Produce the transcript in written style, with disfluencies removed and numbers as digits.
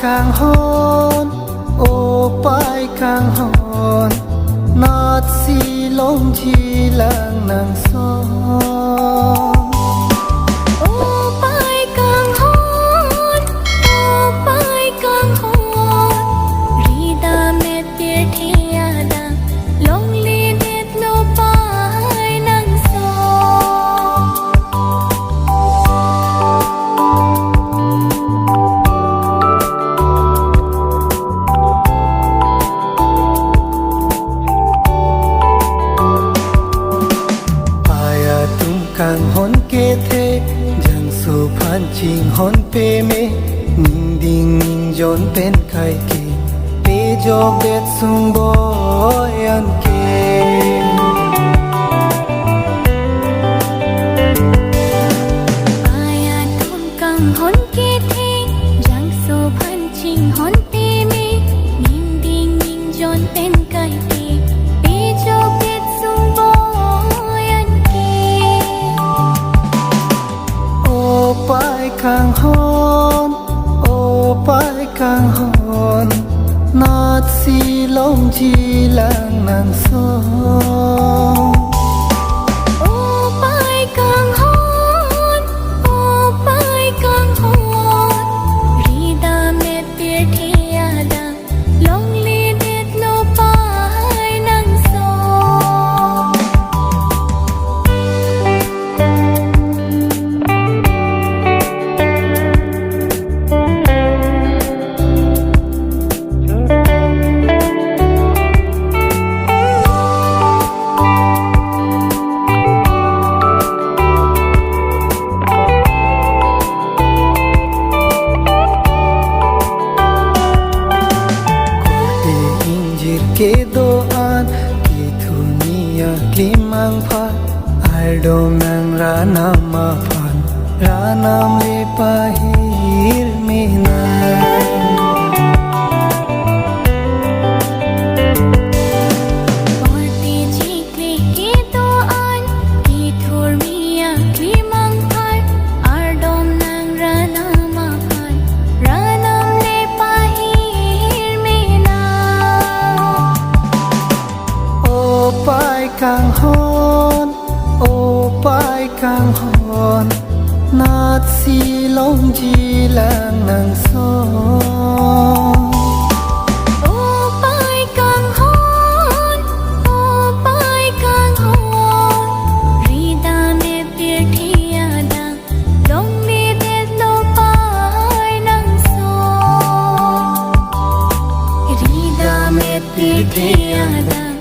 càng hôn ô pai càng hôn nát si lông chi lang nàng son càng hôn kê thế chẳng su phan ching hôn pe me ning ding ning jon pen khai ke pe jo bet sung boy an ke aya tum càng hôn kê thế chẳng su phan ching hôn pe me ning ding ning jon pen khai ke pe jo bet sung boy an pai càng hôn ô pai càng hôn nát si lông chi lang nàng son ke doan ki thunia klimang phat aldom nang ranama phan ranam le pahir mena càng hôn ô pai càng hôn nát si lông chi lang nàng son ô pai càng hôn rida me pir thia da dong mi bet lo pai nang son rida me pir thia da